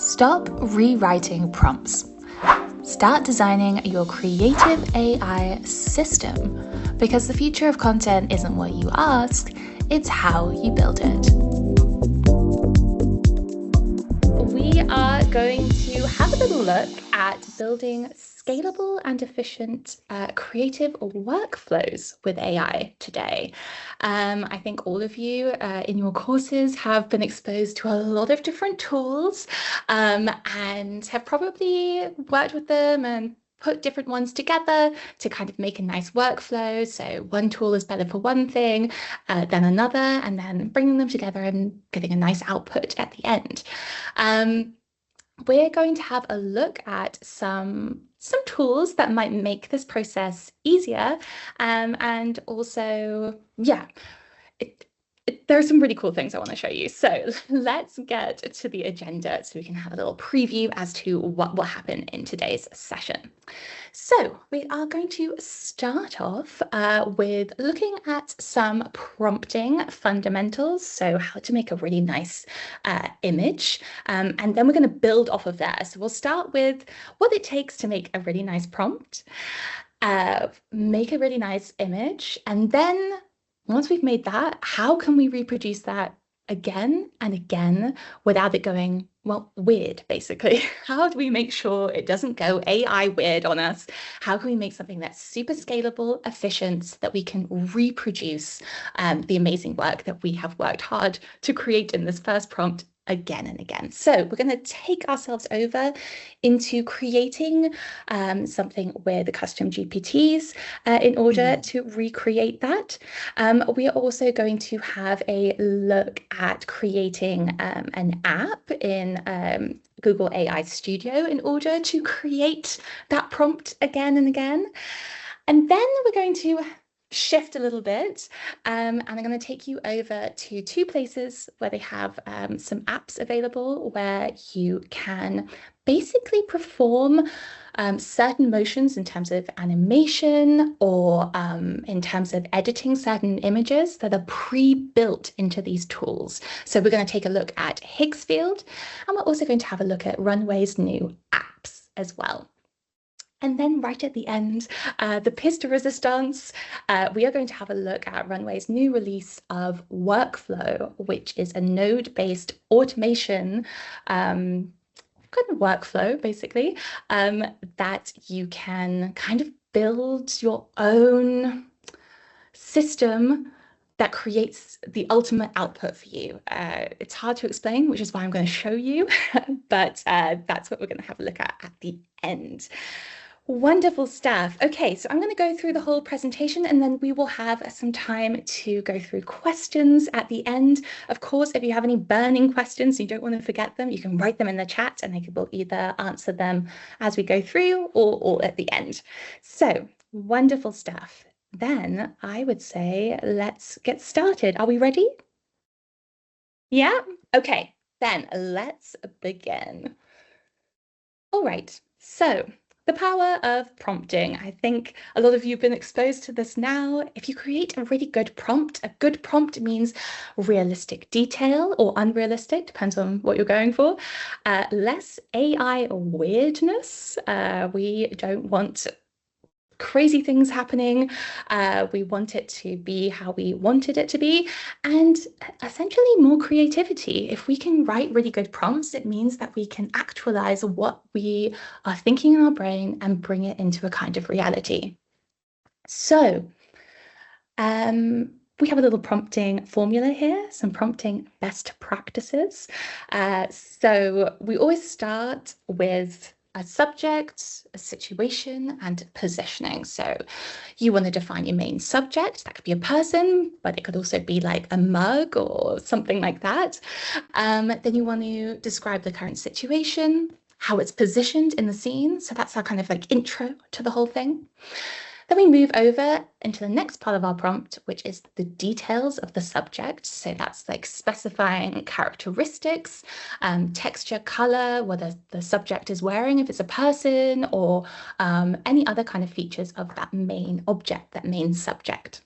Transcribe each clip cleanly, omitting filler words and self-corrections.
Stop rewriting prompts. Start designing your creative AI system, because the future of content isn't what you ask, it's how you build it. We are going to have a little look at building scalable and efficient creative workflows with AI today. I think all of you in your courses have been exposed to a lot of different tools and have probably worked with them and put different ones together to kind of make a nice workflow. So one tool is better for one thing, then another, and then bringing them together and getting a nice output at the end. We're going to have a look at some tools that might make this process easier, and also, there are some really cool things I want to show you. So let's get to the agenda so we can have a little preview as to what will happen in today's session. So we are going to start off with looking at some prompting fundamentals. So how to make a really nice image. And then we're going to build off of that. So we'll start with what it takes to make a really nice prompt, make a really nice image, and then once we've made that, how can we reproduce that again and again without it going, well, weird, basically? How do we make sure it doesn't go AI weird on us? How can we make something that's super scalable, efficient, that we can reproduce the amazing work that we have worked hard to create in this first prompt again and again? So we're going to take ourselves over into creating something with the custom GPTs in order to recreate that. We are also going to have a look at creating an app in Google AI Studio in order to create that prompt again and again. And then we're going to shift a little bit, and I'm going to take you over to two places where they have some apps available where you can basically perform certain motions in terms of animation or in terms of editing certain images that are pre-built into these tools. So we're going to take a look at Higgs field, and we're also going to have a look at Runway's new apps as well. And then right at the end, the pièce de résistance, we are going to have a look at Runway's new release of Workflow, which is a node-based automation kind of workflow, basically, that you can kind of build your own system that creates the ultimate output for you. It's hard to explain, which is why I'm going to show you, but that's what we're going to have a look at the end. Wonderful stuff. Okay, so I'm going to go through the whole presentation and then we will have some time to go through questions at the end. Of course, if you have any burning questions, you don't want to forget them, you can write them in the chat and I will either answer them as we go through or at the end. So wonderful stuff. Then I would say, let's get started. Are we ready? Yeah? Okay, then let's begin. All right, so the power of prompting. I think a lot of you have been exposed to this now. If you create a really good prompt, a good prompt means realistic detail or unrealistic, depends on what you're going for. Less AI weirdness. We don't want crazy things happening. We want it to be how we wanted it to be, and essentially more creativity. If we can write really good prompts, it means that we can actualize what we are thinking in our brain and bring it into a kind of reality. So we have a little prompting formula here, some prompting best practices. So we always start with a subject, a situation, and positioning. So you want to define your main subject. That could be a person, but it could also be like a mug or something like that. Then you want to describe the current situation, how it's positioned in the scene. So that's our kind of like intro to the whole thing. Then we move over into the next part of our prompt, which is the details of the subject. So that's like specifying characteristics, texture, color, whether the subject is wearing, if it's a person, or any other kind of features of that main object, that main subject.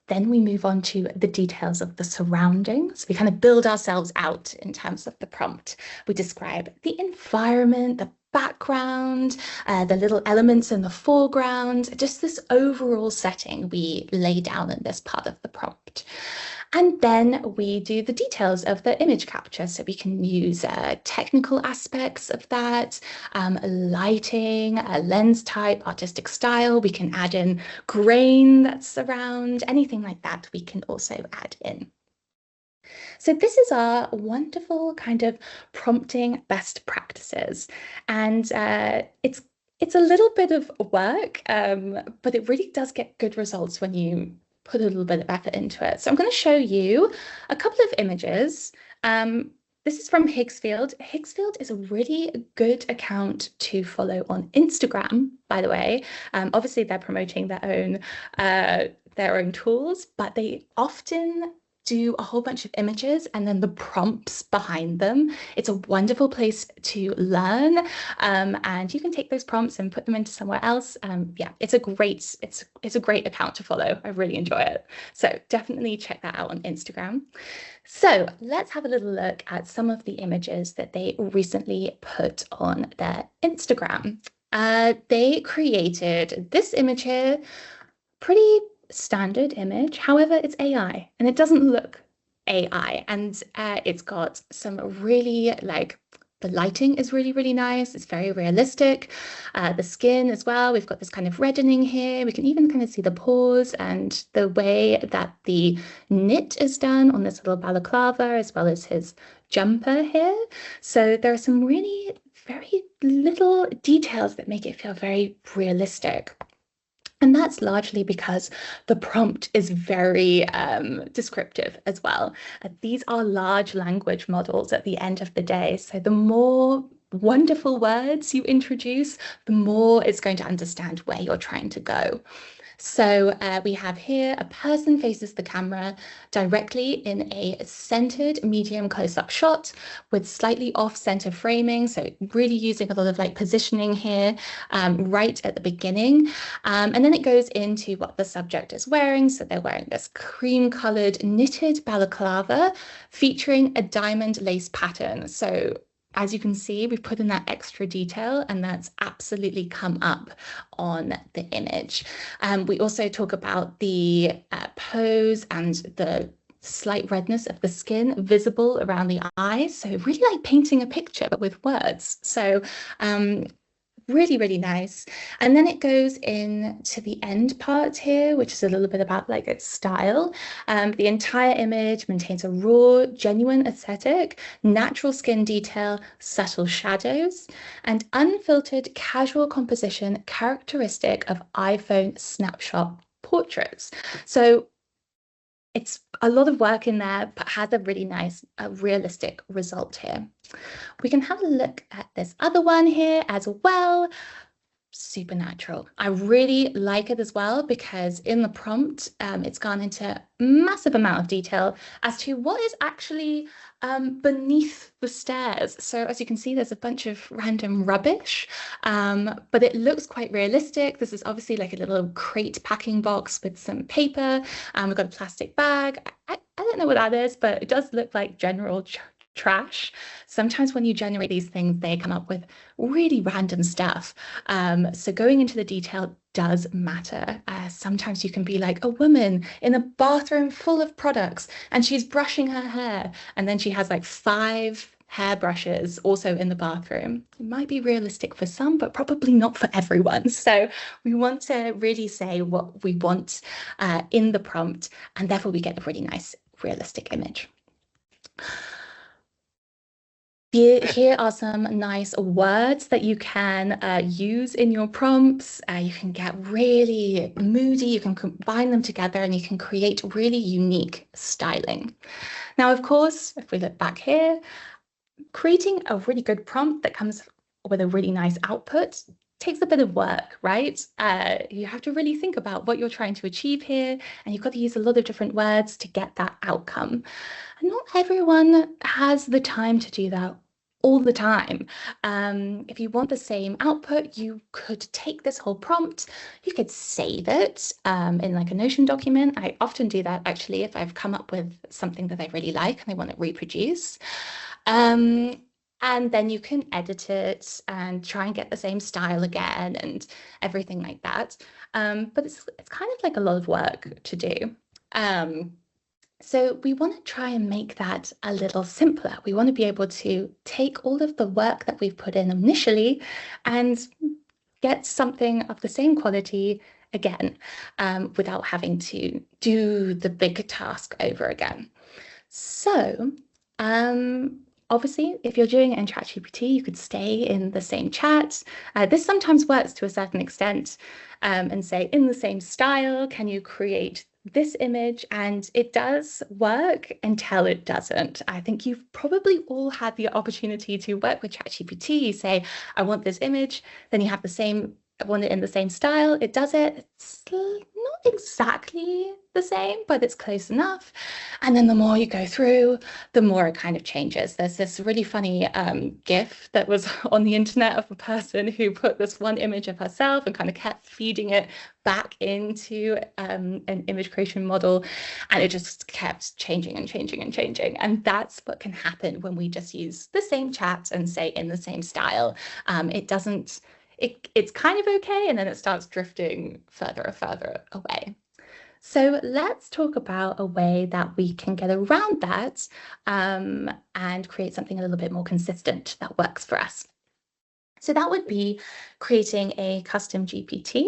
Then we move on to the details of the surroundings. We kind of build ourselves out in terms of the prompt. We describe the environment, the background, the little elements in the foreground, just this overall setting we lay down in this part of the prompt. And then we do the details of the image capture. So we can use technical aspects of that, lighting, lens type, artistic style. We can add in grain that's around, anything like that we can also add in. So this is our wonderful kind of prompting best practices. And it's a little bit of work, but it really does get good results when you put a little bit of effort into it. So I'm going to show you a couple of images. This is from Higgsfield. Higgsfield is a really good account to follow on Instagram, by the way. Obviously, they're promoting their own tools, but they often do a whole bunch of images and then the prompts behind them. It's a wonderful place to learn, and you can take those prompts and put them into somewhere else. Yeah, it's a great account to follow. I really enjoy it. So definitely check that out on Instagram. So let's have a little look at some of the images that they recently put on their Instagram. They created this image here, pretty standard image. However, it's AI and it doesn't look AI, and it's got some really, like, the lighting is really, really nice. It's very realistic. The skin as well. We've got this kind of reddening here. We can even kind of see the pores and the way that the knit is done on this little balaclava, as well as his jumper here. So there are some really very little details that make it feel very realistic. And that's largely because the prompt is very descriptive as well. These are large language models at the end of the day. So the more wonderful words you introduce, the more it's going to understand where you're trying to go. So we have here a person faces the camera directly in a centered medium close-up shot with slightly off-center framing. So really using a lot of like positioning here right at the beginning. And then it goes into what the subject is wearing. So they're wearing this cream-colored knitted balaclava featuring a diamond lace pattern. So as you can see, we've put in that extra detail, and that's absolutely come up on the image. We also talk about the pose and the slight redness of the skin visible around the eyes. So really like painting a picture, but with words. So really, really nice. And then it goes into the end part here, which is a little bit about like its style. The entire image maintains a raw, genuine aesthetic, natural skin detail, subtle shadows, and unfiltered casual composition characteristic of iPhone snapshot portraits. So it's a lot of work in there, but has a really nice, realistic result here. We can have a look at this other one here as well. Supernatural. I really like it as well because in the prompt, it's gone into massive amount of detail as to what is actually beneath the stairs. So as you can see, there's a bunch of random rubbish, but it looks quite realistic. This is obviously like a little crate packing box with some paper. We've got a plastic bag. I don't know what that is, but it does look like general trash. Sometimes when you generate these things, they come up with really random stuff. So going into the detail does matter. Sometimes you can be like a woman in a bathroom full of products and she's brushing her hair, and then she has like 5 hairbrushes also in the bathroom. It might be realistic for some, but probably not for everyone. So we want to really say what we want in the prompt, and therefore we get a really nice realistic image. Here are some nice words that you can use in your prompts. You can get really moody, you can combine them together, and you can create really unique styling. Now, of course, if we look back here, creating a really good prompt that comes with a really nice output takes a bit of work, right? You have to really think about what you're trying to achieve here, and you've got to use a lot of different words to get that outcome. And not everyone has the time to do that all the time. If you want the same output, you could take this whole prompt, you could save it in like a Notion document. I often do that actually if I've come up with something that I really like and I want to reproduce. And then you can edit it and try and get the same style again and everything like that. But it's kind of like a lot of work to do. So we want to try and make that a little simpler. We want to be able to take all of the work that we've put in initially and get something of the same quality again, without having to do the big task over again. So obviously, if you're doing it in ChatGPT, you could stay in the same chat. This sometimes works to a certain extent, and say in the same style, can you create this image? And it does work until it doesn't. I think you've probably all had the opportunity to work with ChatGPT. You say, I want this image, then you have the same, I want it in the same style. It does it. It's not exactly the same, but it's close enough. And then the more you go through, the more it kind of changes. There's this really funny GIF that was on the internet of a person who put this one image of herself and kind of kept feeding it back into an image creation model, and it just kept changing and changing and changing. And that's what can happen when we just use the same chat and say in the same style. It's kind of okay, and then it starts drifting further and further away. So let's talk about a way that we can get around that and create something a little bit more consistent that works for us. So that would be creating a custom GPT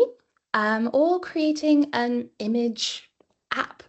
or creating an image app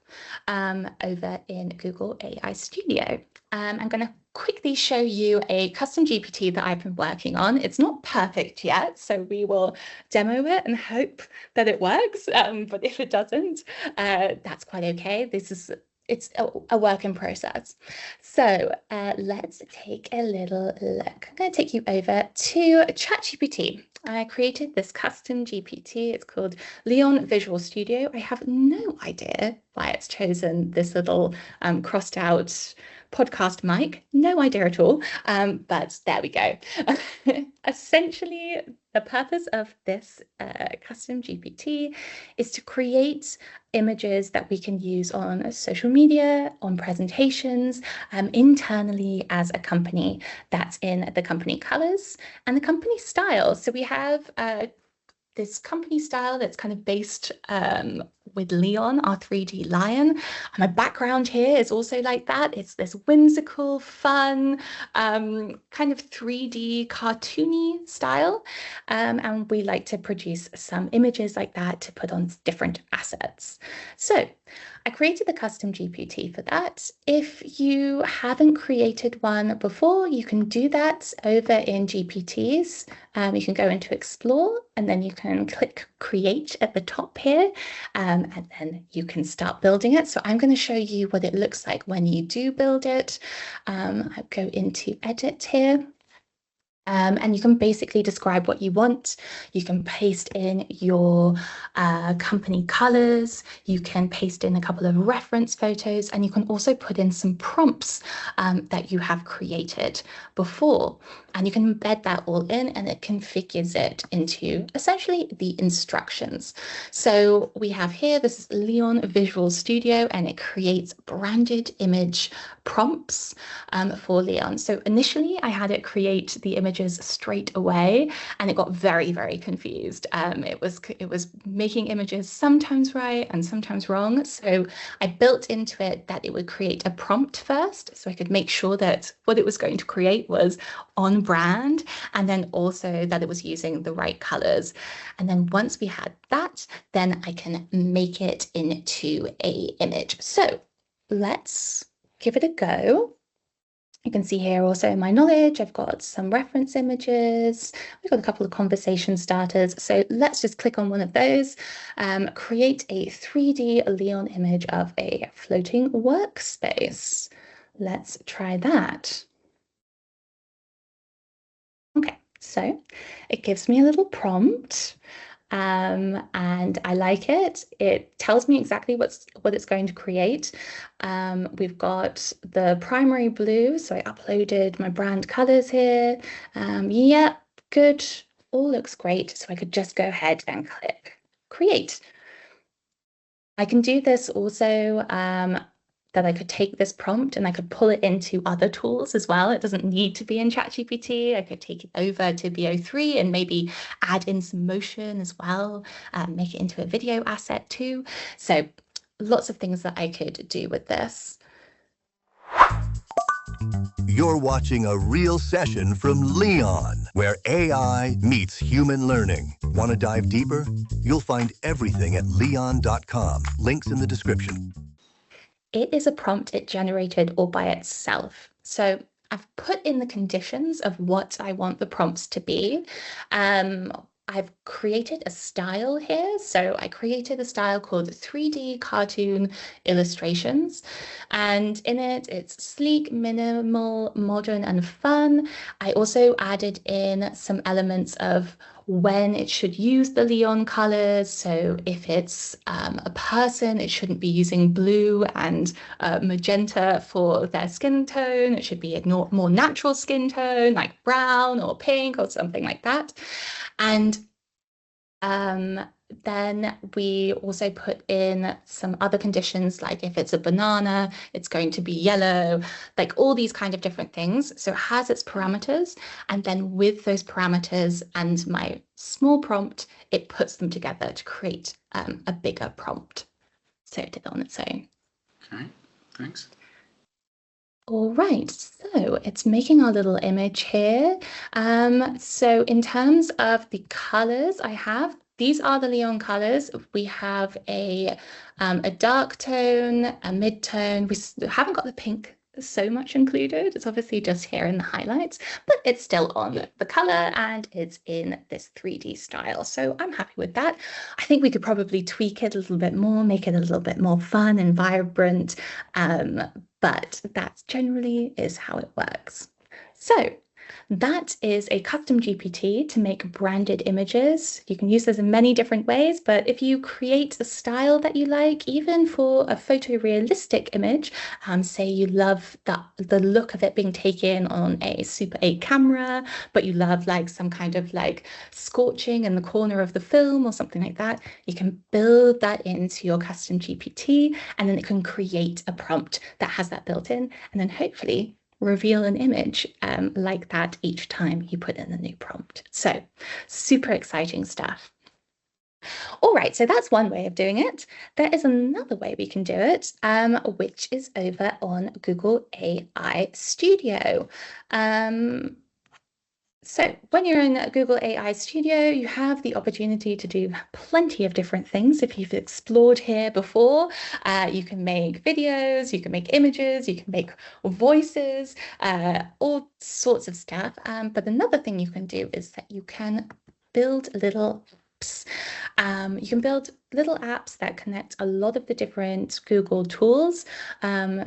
over in Google AI Studio. I'm going to quickly show you a custom GPT that I've been working on. It's not perfect yet, so we will demo it and hope that it works. But if it doesn't, that's quite okay. It's a work in process. So let's take a little look. I'm going to take you over to ChatGPT. I created this custom GPT. It's called Leeon Visual Studio. I have no idea why it's chosen this little crossed out podcast mic. No idea at all. But there we go. Essentially, the purpose of this custom GPT is to create images that we can use on social media, on presentations, internally as a company. That's in the company colors and the company style. So we have this company style that's kind of based with Leeon, our 3D lion. My background here is also like that. It's this whimsical, fun, kind of 3D cartoony style. And we like to produce some images like that to put on different assets. So I created the custom GPT for that. If you haven't created one before, you can do that over in GPTs. You can go into Explore and then you can click Create at the top here, and then you can start building it. So I'm going to show you what it looks like when you do build it. I'll go into Edit here. And you can basically describe what you want. You can paste in your company colors. You can paste in a couple of reference photos, and you can also put in some prompts that you have created before. And you can embed that all in, and it configures it into essentially the instructions. So we have here, this is Leeon Visual Studio, and it creates branded image prompts for Leeon. So initially I had it create the images straight away, and it got very, very confused. It was making images sometimes right and sometimes wrong. So I built into it that it would create a prompt first, so I could make sure that what it was going to create was on brand, and then also that it was using the right colors. And then once we had that, then I can make it into a image. So let's give it a go. You can see here also in my knowledge, I've got some reference images. We've got a couple of conversation starters. So let's just click on one of those. Create a 3D Leeon image of a floating workspace. Let's try that. Okay, so it gives me a little prompt. and I like it. It tells me exactly what it's going to create. We've got the primary blue, so I uploaded my brand colors here. Yep, good. All looks great. So I could just go ahead and click create. I can do this also that I could take this prompt and I could pull it into other tools as well. It doesn't need to be in ChatGPT. I could take it over to VO3 and maybe add in some motion as well, make it into a video asset too. So lots of things that I could do with this. You're watching a real session from Leeon, where AI meets human learning. Want to dive deeper? You'll find everything at leeon.com. Links in the description. It is a prompt it generated all by itself. So I've put in the conditions of what I want the prompts to be. I've created a style here. So I created a style called 3D cartoon illustrations. And in it, it's sleek, minimal, modern, and fun. I also added in some elements of when it should use the Leeon colors. So if it's a person, it shouldn't be using blue and magenta for their skin tone. It should be a more natural skin tone, like brown or pink or something like that. And then we also put in some other conditions, like if it's a banana, it's going to be yellow, like all these kind of different things. So it has its parameters. And then with those parameters and my small prompt, it puts them together to create a bigger prompt. So it did it on its own. Okay, thanks. All right, so it's making our little image here. So in terms of the colors I have, these are the Leeon colors. We have a dark tone, a mid-tone. We haven't got the pink so much included. It's obviously just here in the highlights, but it's still on the color and it's in this 3D style. So I'm happy with that. I think we could probably tweak it a little bit more, make it a little bit more fun and vibrant. But that generally is how it works. So that is a custom GPT to make branded images. You can use this in many different ways, but if you create a style that you like, even for a photorealistic image, say you love the look of it being taken on a Super 8 camera, but you love like some kind of like scorching in the corner of the film or something like that, you can build that into your custom GPT and then it can create a prompt that has that built in, and then hopefully reveal an image like that each time you put in a new prompt. So super exciting stuff. All right, so that's one way of doing it. There is another way we can do it, which is over on Google AI Studio. So when you're in Google AI Studio, you have the opportunity to do plenty of different things. If you've explored here before, you can make videos, you can make images, you can make voices, all sorts of stuff. But another thing you can do is that you can build little apps. You can build little apps that connect a lot of the different Google tools.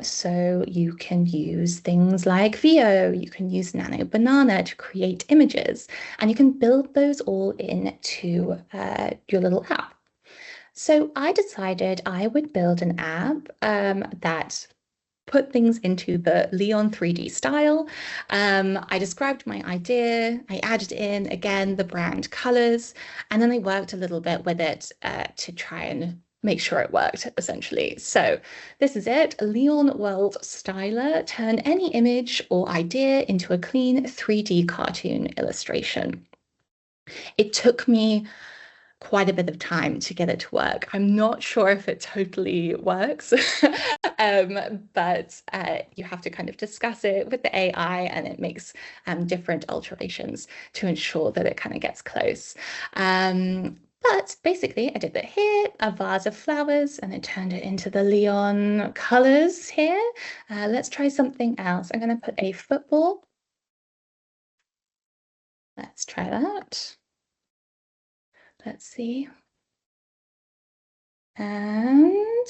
So you can use things like Veo, you can use Nano Banana to create images, and you can build those all into your little app. So I decided I would build an app that put things into the Leeon 3D style. I described my idea, I added in again the brand colors, and then I worked a little bit with it to try and make sure it worked essentially. So this is it, Leeon World Styler, turn any image or idea into a clean 3D cartoon illustration. It took me quite a bit of time to get it to work. I'm not sure if it totally works, but you have to kind of discuss it with the AI and it makes different alterations to ensure that it kind of gets close. But basically, I did that here, a vase of flowers, and it turned it into the Leeon colors here. Let's try something else. I'm going to put a football. Let's try that. Let's see. And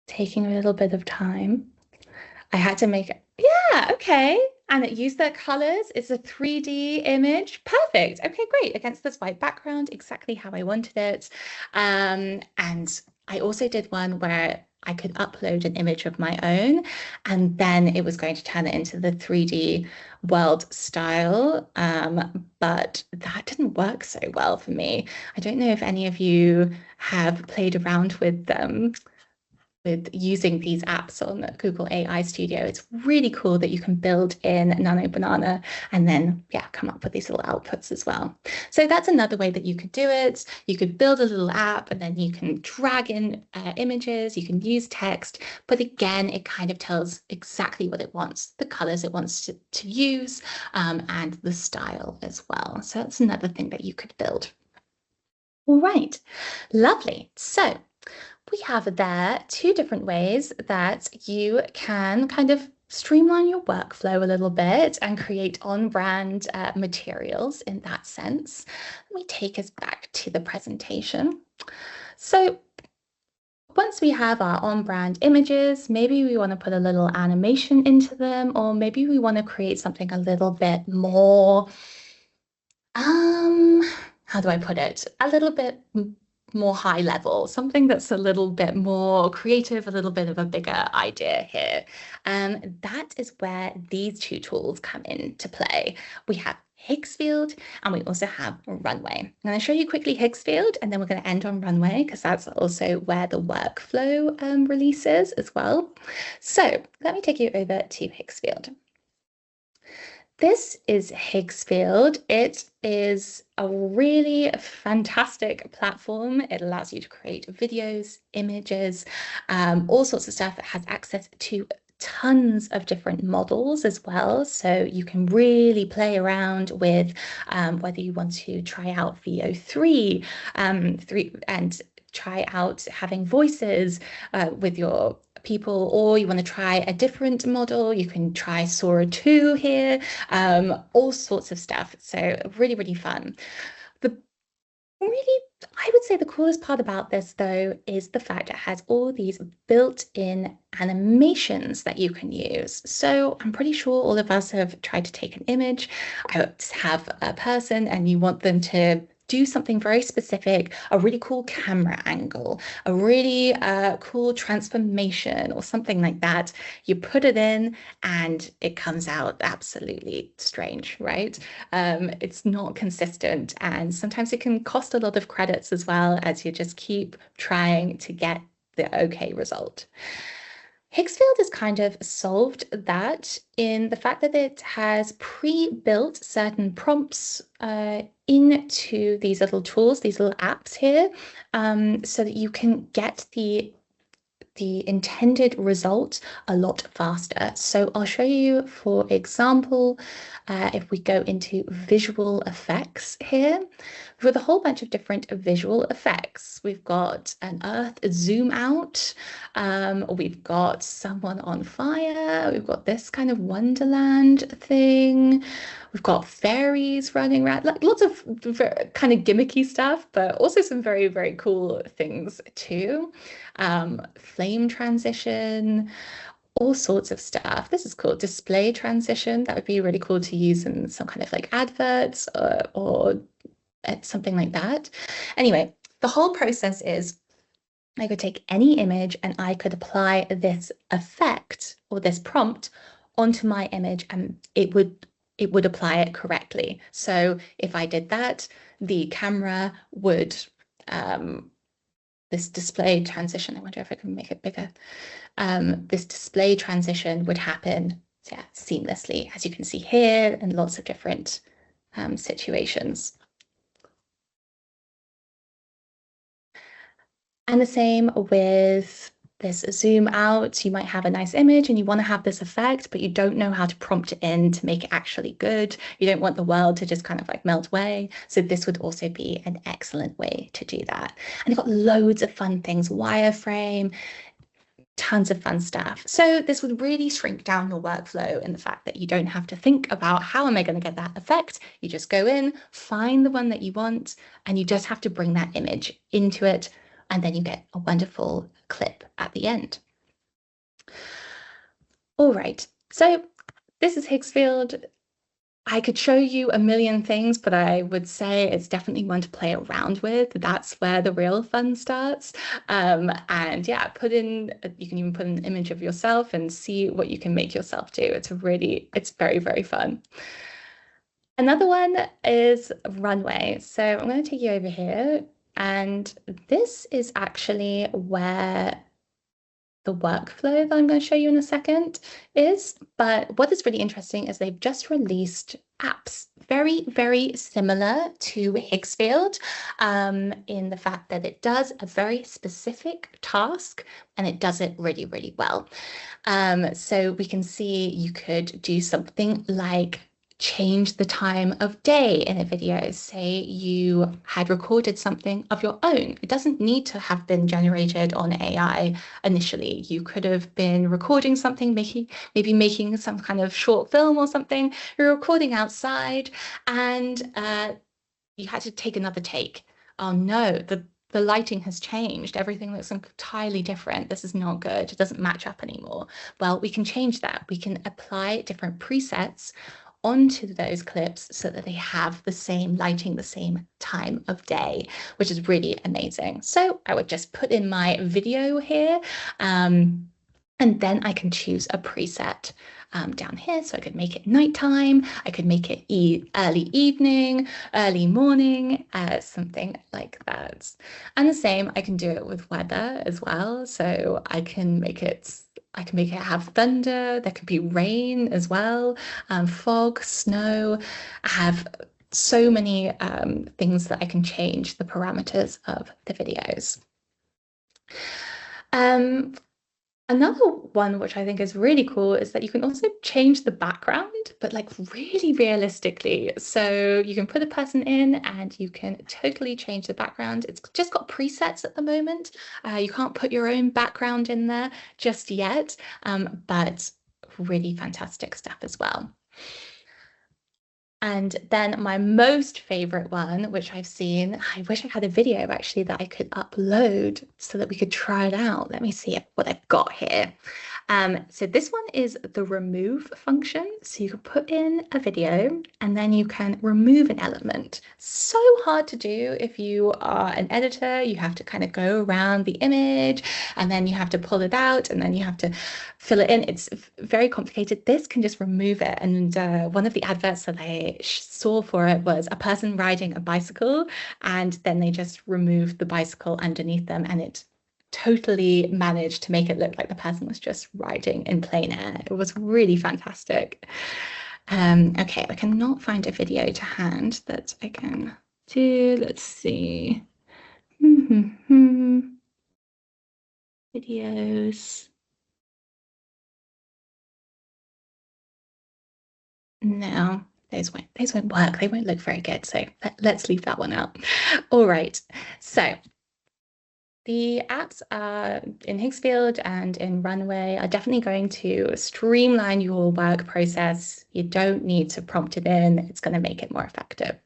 taking a little bit of time. I had to make it. Yeah, okay. And it used their colors. It's a 3D image. Perfect. Okay, great. Against this white background, exactly how I wanted it. And I also did one where I could upload an image of my own, and then it was going to turn it into the 3D world style. But that didn't work so well for me. I don't know if any of you have played around with using these apps on Google AI Studio. It's really cool that you can build in Nano Banana and then, yeah, come up with these little outputs as well. So that's another way that you could do it. You could build a little app and then you can drag in images, you can use text, but again, it kind of tells exactly what it wants, the colors it wants to use, and the style as well. So that's another thing that you could build. All right, lovely. So we have there two different ways that you can kind of streamline your workflow a little bit and create on-brand materials in that sense. Let me take us back to the presentation. So once we have our on-brand images, maybe we want to put a little animation into them, or maybe we want to create something a little bit more, how do I put it? A little bit more high level, something that's a little bit more creative, a little bit of a bigger idea here. That is where these two tools come into play. We have Higgs field and we also have Runway. I'm going to show you quickly Higgs field and then we're going to end on Runway because that's also where the workflow releases as well. So let me take you over to Higgs field. This is Higgs field. It is a really fantastic platform. It allows you to create videos, images, all sorts of stuff. It has access to tons of different models as well. So you can really play around with whether you want to try out VO3 and try out having voices with your people, or you want to try a different model, you can try Sora 2 here, all sorts of stuff. So really, really fun. I would say the coolest part about this, though, is the fact it has all these built-in animations that you can use. So I'm pretty sure all of us have tried to take an image, have a person, and you want them to do something very specific, a really cool camera angle, a really cool transformation or something like that. You put it in and it comes out absolutely strange, right? It's not consistent and sometimes it can cost a lot of credits as well as you just keep trying to get the okay result. Higgs field has kind of solved that in the fact that it has pre-built certain prompts into these little tools, these little apps here, so that you can get the intended result a lot faster. So I'll show you, for example, if we go into visual effects here, with a whole bunch of different visual effects. We've got an Earth zoom out, we've got someone on fire, we've got this kind of Wonderland thing, we've got fairies running around, like lots of kind of gimmicky stuff, but also some very, very cool things too. Flame transition, all sorts of stuff. This is cool. Display transition. That would be really cool to use in some kind of like adverts or something like that. Anyway, the whole process is I could take any image and I could apply this effect or this prompt onto my image and it would apply it correctly. So if I did that, the camera would this display transition, I wonder if I can make it bigger. This display transition would happen, yeah, seamlessly, as you can see here, in lots of different situations. And the same with this zoom out. You might have a nice image and you want to have this effect, but you don't know how to prompt it in to make it actually good. You don't want the world to just kind of like melt away. So this would also be an excellent way to do that. And you've got loads of fun things, wireframe, tons of fun stuff. So this would really shrink down your workflow in the fact that you don't have to think about how am I going to get that effect. You just go in, find the one that you want, and you just have to bring that image into it, and then you get a wonderful clip at the end. All right, so this is Higgs field. I could show you a million things, but I would say it's definitely one to play around with. That's where the real fun starts. And yeah, you can even put an image of yourself and see what you can make yourself do. It's very, very fun. Another one is Runway. So I'm going to take you over here. And this is actually where the workflow that I'm going to show you in a second is. But what is really interesting is they've just released apps very, very similar to Higgsfield in the fact that it does a very specific task and it does it really, really well. So we can see you could do something like change the time of day in a video. Say you had recorded something of your own. It doesn't need to have been generated on AI initially. You could have been recording something, maybe making some kind of short film or something. You're recording outside and you had to take another take. Oh no, the lighting has changed. Everything looks entirely different. This is not good. It doesn't match up anymore. Well, we can change that. We can apply different presets onto those clips so that they have the same lighting, the same time of day, which is really amazing. So I would just put in my video here, and then I can choose a preset down here. So I could make it nighttime, I could make it early evening, early morning, something like that. And the same, I can do it with weather as well. So I can make it have thunder, there could be rain as well, fog, snow. I have so many things that I can change the parameters of the videos. Another one which I think is really cool is that you can also change the background, but like really realistically. So you can put a person in and you can totally change the background. It's just got presets at the moment. You can't put your own background in there just yet, but really fantastic stuff as well. And then my most favorite one, which I've seen, I wish I had a video actually that I could upload so that we could try it out. Let me see what I've got here. So this one is the remove function. So you can put in a video and then you can remove an element. So hard to do if you are an editor. You have to kind of go around the image and then you have to pull it out and then you have to fill it in. It's very complicated. This can just remove it. And one of the adverts that I saw for it was a person riding a bicycle and then they just removed the bicycle underneath them and it totally managed to make it look like the person was just riding in plain air. It was really fantastic. Okay, I cannot find a video to hand that I can do. Let's see. Videos. No, those won't work. They won't look very good. So let's leave that one out. All right. So the apps in Higgsfield and in Runway are definitely going to streamline your work process. You don't need to prompt it in. It's going to make it more effective.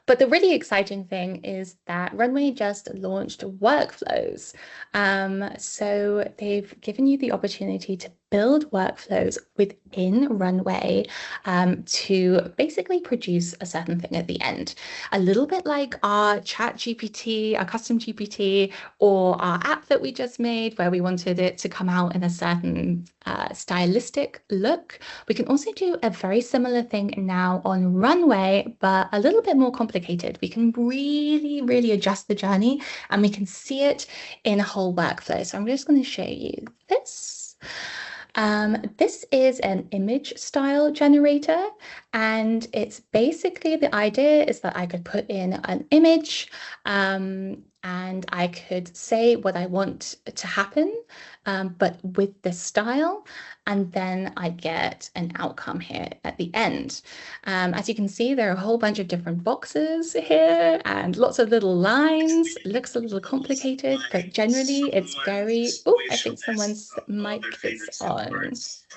But the really exciting thing is that Runway just launched workflows. So they've given you the opportunity to build workflows within Runway to basically produce a certain thing at the end. A little bit like our ChatGPT, our custom GPT, or our app that we just made where we wanted it to come out in a certain stylistic look. We can also do a very similar thing now on Runway, but a little bit more complicated. We can really, really adjust the journey and we can see it in a whole workflow. So I'm just going to show you this. This is an image style generator, and it's basically the idea is that I could put in an image and I could say what I want to happen, but with this style, and then I get an outcome here at the end. As you can see, there are a whole bunch of different boxes here and lots of little lines. It looks a little complicated, but generally it's very, oh, I think someone's mic is on.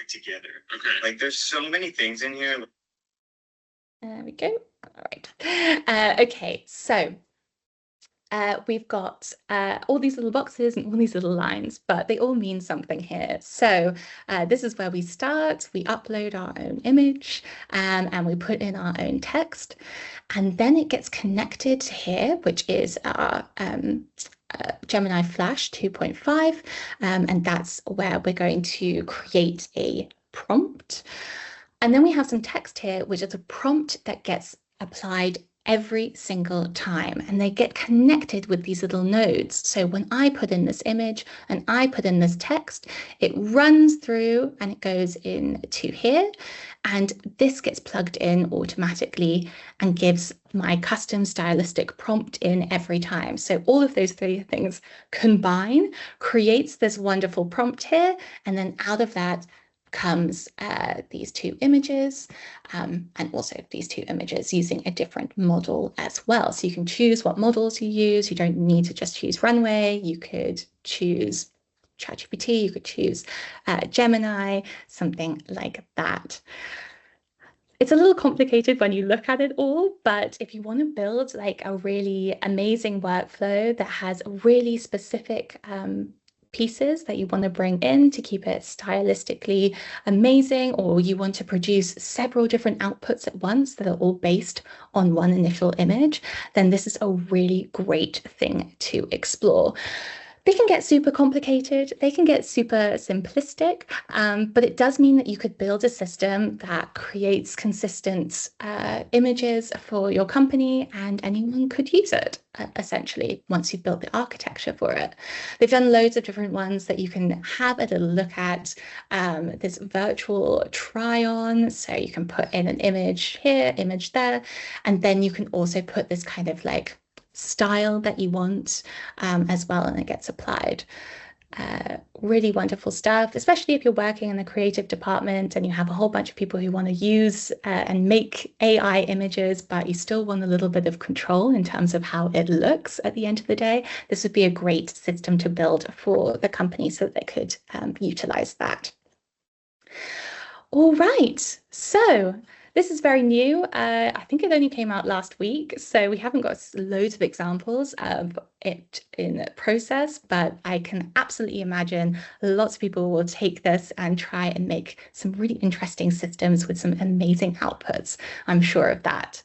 Together. Okay. Like there's so many things in here. There we go. All right. Okay, so we've got all these little boxes and all these little lines, but they all mean something here. So this is where we start. We upload our own image and we put in our own text. And then it gets connected to here, which is our Gemini Flash 2.5. And that's where we're going to create a prompt. And then we have some text here, which is a prompt that gets applied every single time, and they get connected with these little nodes. So when I put in this image and I put in this text, it runs through and it goes into here, and this gets plugged in automatically and gives my custom stylistic prompt in every time. So all of those three things combine, creates this wonderful prompt here, and then out of that comes these two images and also these two images using a different model as well. So you can choose what models you use. You don't need to just choose Runway. You could choose ChatGPT. You could choose Gemini, something like that. It's a little complicated when you look at it all, but if you want to build like a really amazing workflow that has really specific pieces that you want to bring in to keep it stylistically amazing, or you want to produce several different outputs at once that are all based on one initial image, then this is a really great thing to explore. They can get super complicated, they can get super simplistic, but it does mean that you could build a system that creates consistent images for your company, and anyone could use it, essentially, once you've built the architecture for it. They've done loads of different ones that you can have a little look at. This virtual try-on, so you can put in an image here, image there, and then you can also put this kind of like style that you want as well, and it gets applied. Really wonderful stuff, especially if you're working in the creative department and you have a whole bunch of people who want to use and make AI images, but you still want a little bit of control in terms of how it looks at the end of the day. This would be a great system to build for the company so that they could utilize that. All right, so this is very new. I think it only came out last week, so we haven't got loads of examples of it in process, but I can absolutely imagine lots of people will take this and try and make some really interesting systems with some amazing outputs. I'm sure of that.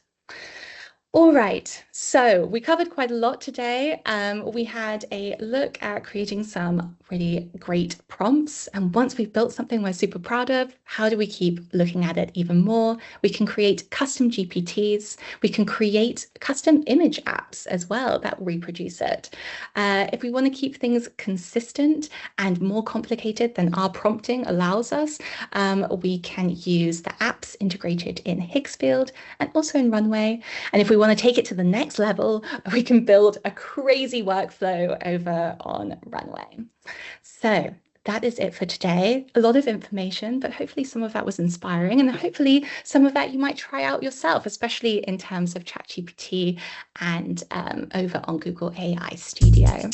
All right, so we covered quite a lot today. We had a look at creating some really great prompts. And once we've built something we're super proud of, how do we keep looking at it even more? We can create custom GPTs. We can create custom image apps as well that reproduce it. If we want to keep things consistent and more complicated than our prompting allows us, we can use the apps integrated in Higgs field and also in Runway. And if we want to take it to the next level, we can build a crazy workflow over on Runway. So that is it for today. A lot of information, but hopefully some of that was inspiring, and hopefully some of that you might try out yourself, especially in terms of ChatGPT and over on Google AI Studio.